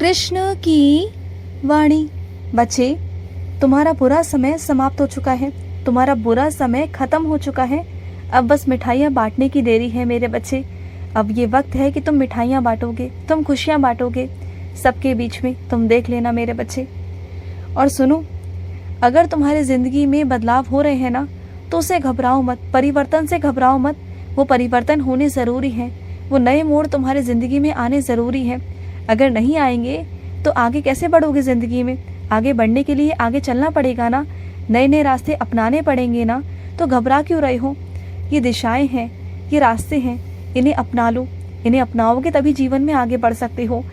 कृष्ण की वाणी। बच्चे, तुम्हारा बुरा समय समाप्त हो चुका है, तुम्हारा बुरा समय खत्म हो चुका है। अब बस मिठाइयाँ बांटने की देरी है मेरे बच्चे। अब ये वक्त है कि तुम मिठाइयाँ बांटोगे, तुम खुशियाँ बांटोगे सबके बीच में। तुम देख लेना मेरे बच्चे। और सुनो, अगर तुम्हारी ज़िंदगी में बदलाव हो रहे हैं ना, तो उसे घबराओ मत, परिवर्तन से घबराओ मत। वो परिवर्तन होने ज़रूरी है, वो नए मोड़ तुम्हारी ज़िंदगी में आने ज़रूरी है। अगर नहीं आएंगे तो आगे कैसे बढ़ोगे ज़िंदगी में? आगे बढ़ने के लिए आगे चलना पड़ेगा ना, नए नए रास्ते अपनाने पड़ेंगे ना। तो घबरा क्यों रहे हो? ये दिशाएं हैं, ये रास्ते हैं, इन्हें अपना लो। इन्हें अपनाओगे तभी जीवन में आगे बढ़ सकते हो।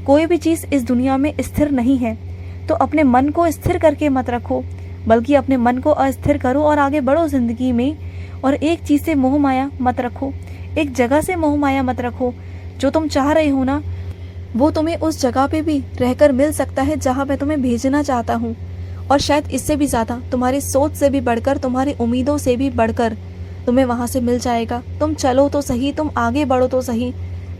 कोई भी चीज़ इस दुनिया में स्थिर नहीं है, तो अपने मन को स्थिर करके मत रखो, बल्कि अपने मन को अस्थिर करो और आगे बढ़ो ज़िंदगी में। और एक चीज़ से मोह माया मत रखो, एक जगह से मोह माया मत रखो। जो तुम चाह रहे हो ना, वो तुम्हें उस जगह पे भी रहकर मिल सकता है जहाँ मैं तुम्हें भेजना चाहता हूँ। और शायद इससे भी ज़्यादा, तुम्हारी सोच से भी बढ़कर, तुम्हारी उम्मीदों से भी बढ़कर तुम्हें वहाँ से मिल जाएगा। तुम चलो तो सही, तुम आगे बढ़ो तो सही।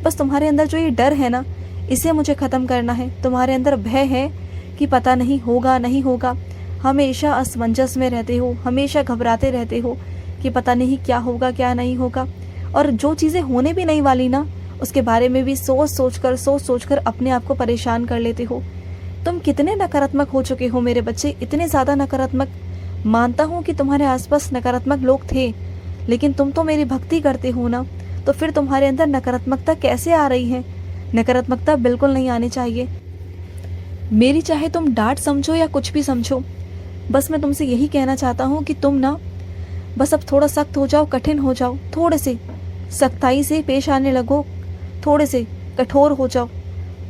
बस तुम्हारे अंदर जो ये डर है ना, इसे मुझे ख़त्म करना है। तुम्हारे अंदर भय है कि पता नहीं होगा नहीं होगा, हमेशा असमंजस में रहते हो, हमेशा घबराते रहते हो कि पता नहीं क्या होगा क्या नहीं होगा। और जो चीज़ें होने भी नहीं वाली ना, उसके बारे में भी सोच सोच कर अपने आप को परेशान कर लेते हो। तुम कितने नकारात्मक हो चुके हो मेरे बच्चे, इतने ज़्यादा नकारात्मक। मानता हूँ कि तुम्हारे आसपास नकारात्मक लोग थे, लेकिन तुम तो मेरी भक्ति करते हो ना, तो फिर तुम्हारे अंदर नकारात्मकता कैसे आ रही है? नकारात्मकता बिल्कुल नहीं आनी चाहिए। मेरी चाहे तुम डांट समझो या कुछ भी समझो, बस मैं तुमसे यही कहना चाहता हूँ कि तुम ना बस अब थोड़ा सख्त हो जाओ, कठिन हो जाओ, थोड़े से सख्ताई से पेश आने लगो, थोड़े से कठोर हो जाओ।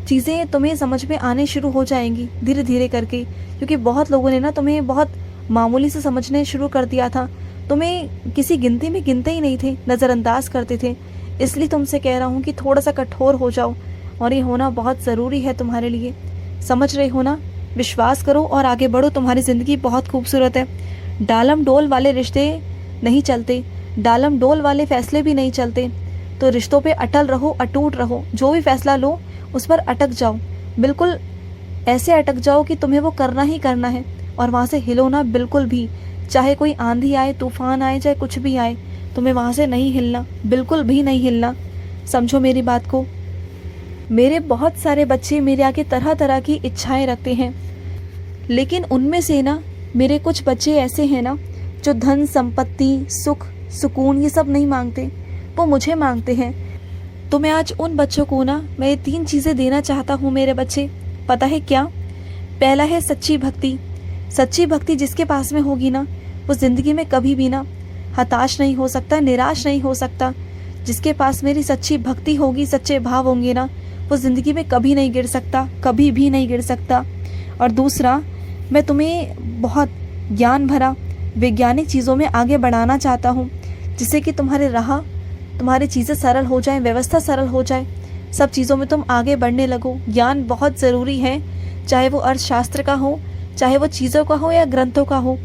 चीज़ें तुम्हें समझ में आने शुरू हो जाएंगी धीरे धीरे करके, क्योंकि बहुत लोगों ने ना तुम्हें बहुत मामूली से समझने शुरू कर दिया था। तुम्हें किसी गिनती में गिनते ही नहीं थे, नज़रअंदाज करते थे। इसलिए तुमसे कह रहा हूँ कि थोड़ा सा कठोर हो जाओ, और ये होना बहुत ज़रूरी है तुम्हारे लिए। समझ रहे हो ना? विश्वास करो और आगे बढ़ो। तुम्हारी ज़िंदगी बहुत खूबसूरत है। डालम डोल वाले रिश्ते नहीं चलते, डालम डोल वाले फैसले भी नहीं चलते। तो रिश्तों पे अटल रहो, अटूट रहो। जो भी फैसला लो उस पर अटक जाओ, बिल्कुल ऐसे अटक जाओ कि तुम्हें वो करना ही करना है, और वहाँ से हिलो ना बिल्कुल भी। चाहे कोई आंधी आए, तूफान आए, चाहे कुछ भी आए, तुम्हें वहाँ से नहीं हिलना, बिल्कुल भी नहीं हिलना। समझो मेरी बात को। मेरे बहुत सारे बच्चे मेरे आगे तरह तरह की इच्छाएं रखते हैं, लेकिन उनमें से ना मेरे कुछ बच्चे ऐसे हैं ना, जो धन संपत्ति, सुख, सुकून ये सब नहीं मांगते, वो मुझे मांगते हैं। तो मैं आज उन बच्चों को ना मैं 3 चीज़ें देना चाहता हूँ मेरे बच्चे। पता है क्या? पहला है सच्ची भक्ति। सच्ची भक्ति जिसके पास में होगी ना, वो ज़िंदगी में कभी भी ना हताश नहीं हो सकता, निराश नहीं हो सकता। जिसके पास मेरी सच्ची भक्ति होगी, सच्चे भाव होंगे ना, वो ज़िंदगी में कभी नहीं गिर सकता, कभी भी नहीं गिर सकता। और दूसरा, मैं तुम्हें बहुत ज्ञान भरा वैज्ञानिक चीज़ों में आगे बढ़ाना चाहता हूँ, जिससे कि तुम्हारी चीज़ें सरल हो जाएं, व्यवस्था सरल हो जाए, सब चीज़ों में तुम आगे बढ़ने लगो। ज्ञान बहुत ज़रूरी है, चाहे वो अर्थशास्त्र का हो, चाहे वो चीज़ों का हो या ग्रंथों का हो।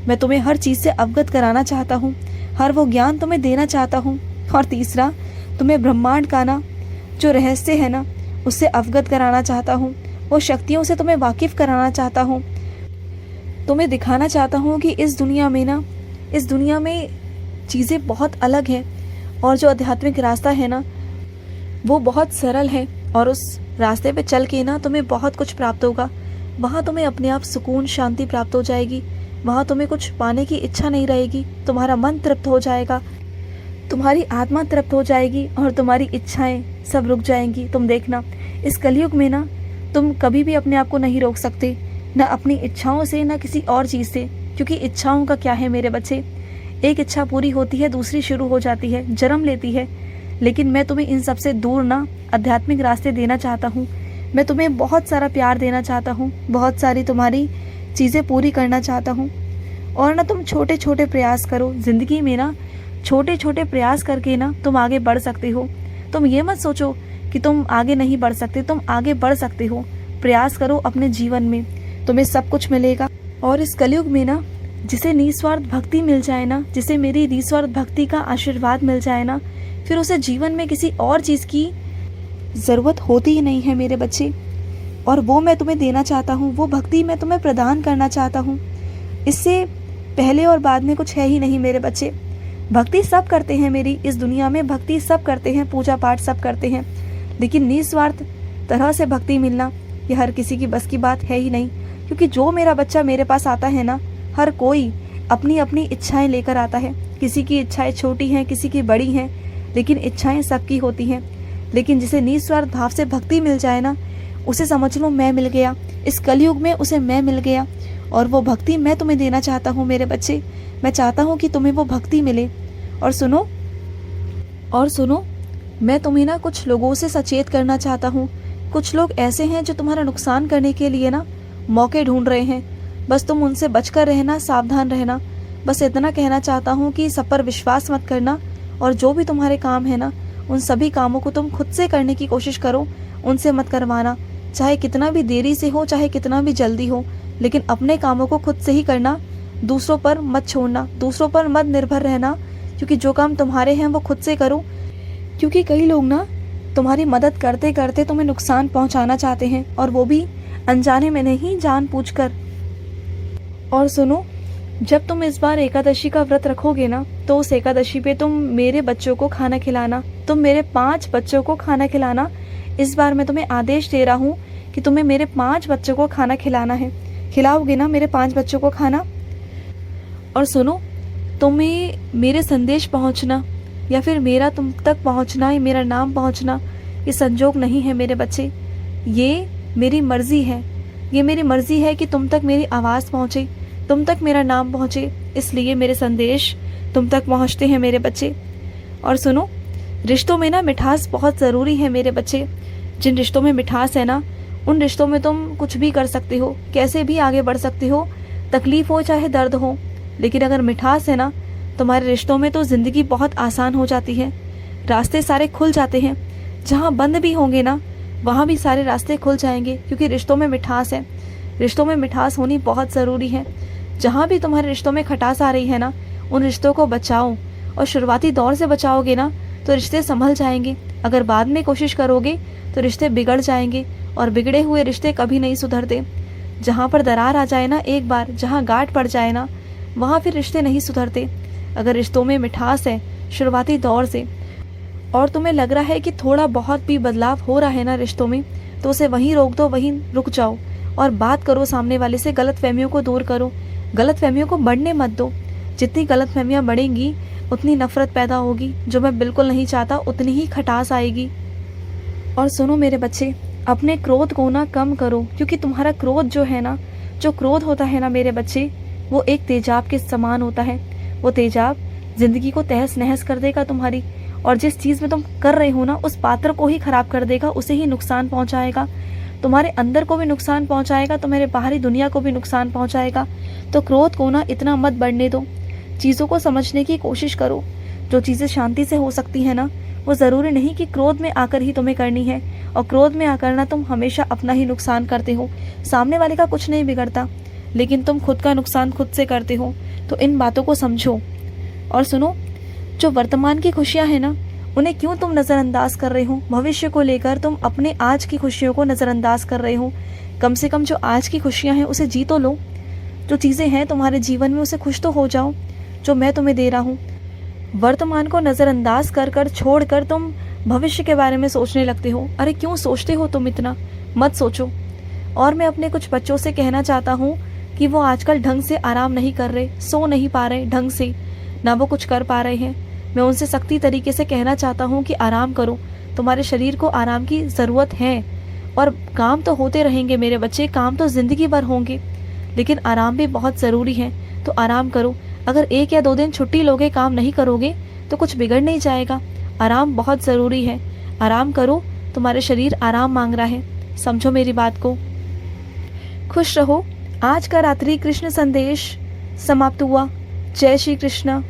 मैं तुम्हें हर चीज़ से अवगत कराना चाहता हूँ, हर वो ज्ञान तुम्हें देना चाहता हूँ। और तीसरा, तुम्हें ब्रह्मांड का ना जो रहस्य है ना, उससे अवगत कराना चाहता हूँ, वो शक्तियों से तुम्हें वाकिफ़ कराना चाहता हूँ। तुम्हें दिखाना चाहता हूँ कि इस दुनिया में चीज़ें बहुत अलग हैं, और जो आध्यात्मिक रास्ता है ना, वो बहुत सरल है, और उस रास्ते पे चल के ना तुम्हें बहुत कुछ प्राप्त होगा। वहाँ तुम्हें अपने आप सुकून, शांति प्राप्त हो जाएगी। वहाँ तुम्हें कुछ पाने की इच्छा नहीं रहेगी, तुम्हारा मन तृप्त हो जाएगा, तुम्हारी आत्मा तृप्त हो जाएगी, और तुम्हारी इच्छाएं सब रुक जाएंगी। तुम देखना, इस कलयुग में ना तुम कभी भी अपने आप को नहीं रोक सकते, ना अपनी इच्छाओं से, ना किसी और चीज़ से। क्योंकि इच्छाओं का क्या है मेरे बच्चे, एक इच्छा पूरी होती है, दूसरी शुरू हो जाती है, जन्म लेती है। लेकिन मैं तुम्हें इन सब से दूर ना आध्यात्मिक रास्ते देना चाहता हूँ। मैं तुम्हें बहुत सारा प्यार देना चाहता हूँ, बहुत सारी तुम्हारी चीज़ें पूरी करना चाहता हूँ। और ना तुम छोटे छोटे प्रयास करो ज़िंदगी में ना, छोटे छोटे प्रयास करके ना तुम आगे बढ़ सकते हो। तुम ये मत सोचो कि तुम आगे नहीं बढ़ सकते, तुम आगे बढ़ सकते हो। प्रयास करो अपने जीवन में, तुम्हें सब कुछ मिलेगा। और इस कलयुग में ना जिसे निस्वार्थ भक्ति मिल जाए ना, जिसे मेरी निस्वार्थ भक्ति का आशीर्वाद मिल जाए ना, फिर उसे जीवन में किसी और चीज़ की ज़रूरत होती ही नहीं है मेरे बच्चे। और वो मैं तुम्हें देना चाहता हूँ, वो भक्ति मैं तुम्हें प्रदान करना चाहता हूँ। इससे पहले और बाद में कुछ है ही नहीं मेरे बच्चे। भक्ति सब करते हैं मेरी इस दुनिया में, भक्ति सब करते हैं, पूजा पाठ सब करते हैं, लेकिन निस्वार्थ तरह से भक्ति मिलना ये हर किसी की बस की बात है ही नहीं। क्योंकि जो मेरा बच्चा मेरे पास आता है ना, हर कोई अपनी अपनी इच्छाएं लेकर आता है। किसी की इच्छाएं छोटी हैं, किसी की बड़ी हैं, लेकिन इच्छाएं सबकी होती हैं। लेकिन जिसे निस्वार्थ भाव से भक्ति मिल जाए ना, उसे समझ लो मैं मिल गया। इस कलयुग में उसे मैं मिल गया, और वो भक्ति मैं तुम्हें देना चाहता हूँ मेरे बच्चे। मैं चाहता हूँ कि तुम्हें वो भक्ति मिले। और सुनो, मैं तुम्हें ना कुछ लोगों से सचेत करना चाहता हूँ। कुछ लोग ऐसे हैं जो तुम्हारा नुकसान करने के लिए ना मौके ढूंढ रहे हैं। बस तुम उनसे बचकर रहना, सावधान रहना। बस इतना कहना चाहता हूँ कि सब पर विश्वास मत करना, और जो भी तुम्हारे काम है ना, उन सभी कामों को तुम खुद से करने की कोशिश करो, उनसे मत करवाना। चाहे कितना भी देरी से हो, चाहे कितना भी जल्दी हो, लेकिन अपने कामों को खुद से ही करना। दूसरों पर मत छोड़ना, दूसरों पर मत निर्भर रहना, क्योंकि जो काम तुम्हारे हैं वो खुद से करो। क्योंकि कई लोग ना तुम्हारी मदद करते करते तुम्हें नुकसान पहुंचाना चाहते हैं, और वो भी अनजाने में नहीं, जानबूझकर। और सुनो, जब तुम इस बार एकादशी का व्रत रखोगे ना, तो उस एकादशी पे तुम मेरे बच्चों को खाना खिलाना। तुम मेरे 5 बच्चों को खाना खिलाना। इस बार मैं तुम्हें आदेश दे रहा हूँ कि तुम्हें मेरे 5 बच्चों को खाना खिलाना है। खिलाओगे ना मेरे 5 बच्चों को खाना? और सुनो, तुम्हें मेरे संदेश पहुँचना या फिर मेरा तुम तक पहुँचना, या मेरा नाम पहुँचना, ये संजोग नहीं है मेरे बच्चे। ये मेरी मर्जी है। ये मेरी मर्जी है कि तुम तक मेरी आवाज़ पहुँचे, तुम तक मेरा नाम पहुँचे। इसलिए मेरे संदेश तुम तक पहुँचते हैं मेरे बच्चे। और सुनो, रिश्तों में ना मिठास बहुत ज़रूरी है मेरे बच्चे। जिन रिश्तों में मिठास है ना, उन रिश्तों में तुम कुछ भी कर सकते हो, कैसे भी आगे बढ़ सकते हो, तकलीफ हो चाहे दर्द हो। लेकिन अगर मिठास है ना तुम्हारे रिश्तों में, तो ज़िंदगी बहुत आसान हो जाती है। रास्ते सारे खुल जाते हैं। जहाँ बंद भी होंगे ना, वहाँ भी सारे रास्ते खुल जाएंगे, क्योंकि रिश्तों में मिठास है। रिश्तों में मिठास होनी बहुत ज़रूरी है। जहाँ भी तुम्हारे रिश्तों में खटास आ रही है ना, उन रिश्तों को बचाओ। और शुरुआती दौर से बचाओगे ना, तो रिश्ते संभल जाएंगे। अगर बाद में कोशिश करोगे तो रिश्ते बिगड़ जाएंगे, और बिगड़े हुए रिश्ते कभी नहीं सुधरते। जहाँ पर दरार आ जाए ना, एक बार जहाँ गांठ पड़ जाए ना, वहाँ फिर रिश्ते नहीं सुधरते। अगर रिश्तों में मिठास है शुरुआती दौर से, और तुम्हें लग रहा है कि थोड़ा बहुत भी बदलाव हो रहा है ना रिश्तों में, तो उसे वहीं रोक दो, वहीं रुक जाओ, और बात करो सामने वाले से। गलतफहमियों को दूर करो, गलतफहमियों को बढ़ने मत दो। जितनी गलतफहमियाँ बढ़ेंगी उतनी नफरत पैदा होगी, जो मैं बिल्कुल नहीं चाहता। उतनी ही खटास आएगी। और सुनो मेरे बच्चे, अपने क्रोध को ना कम करो, क्योंकि तुम्हारा क्रोध जो है ना, जो क्रोध होता है ना मेरे बच्चे, वो एक तेजाब के समान होता है। वो तेजाब जिंदगी को तहस नहस कर देगा तुम्हारी, और जिस चीज़ में तुम कर रहे हो ना, उस पात्र को ही खराब कर देगा, उसे ही नुकसान पहुंचाएगा। तुम्हारे अंदर को भी नुकसान पहुंचाएगा, तुम्हारे बाहरी दुनिया को भी नुकसान पहुंचाएगा। तो क्रोध को ना इतना मत बढ़ने दो। चीज़ों को समझने की कोशिश करो। जो चीज़ें शांति से हो सकती है ना, वो ज़रूरी नहीं कि क्रोध में आकर ही तुम्हें करनी है। और क्रोध में आकर ना तुम हमेशा अपना ही नुकसान करते हो। सामने वाले का कुछ नहीं बिगड़ता, लेकिन तुम खुद का नुकसान खुद से करते हो। तो इन बातों को समझो। और सुनो, जो वर्तमान की खुशियाँ हैं ना, उन्हें क्यों तुम नज़रअंदाज कर रहे हो? भविष्य को लेकर तुम अपने आज की खुशियों को नज़रअंदाज कर रहे हो। कम से कम जो आज की खुशियाँ हैं उसे जी तो लो। जो चीज़ें हैं तुम्हारे जीवन में, उसे खुश तो हो जाओ, जो मैं तुम्हें दे रहा हूँ। वर्तमान को नज़रअंदाज कर कर छोड़ कर तुम भविष्य के बारे में सोचने लगते हो। अरे क्यों सोचते हो तुम इतना? मत सोचो। और मैं अपने कुछ बच्चों से कहना चाहता हूँ कि वो आजकल ढंग से आराम नहीं कर रहे, सो नहीं पा रहे ढंग से, ना वो कुछ कर पा रहे हैं। मैं उनसे सख्ती तरीके से कहना चाहता हूँ कि आराम करो। तुम्हारे शरीर को आराम की ज़रूरत है। और काम तो होते रहेंगे मेरे बच्चे, काम तो ज़िंदगी भर होंगे, लेकिन आराम भी बहुत ज़रूरी है। तो आराम करो। अगर 1 या 2 दिन छुट्टी लोगे, काम नहीं करोगे, तो कुछ बिगड़ नहीं जाएगा। आराम बहुत ज़रूरी है। आराम करो, तुम्हारे शरीर आराम मांग रहा है। समझो मेरी बात को। खुश रहो। आज का रात्रि कृष्ण संदेश समाप्त हुआ। जय श्री कृष्ण।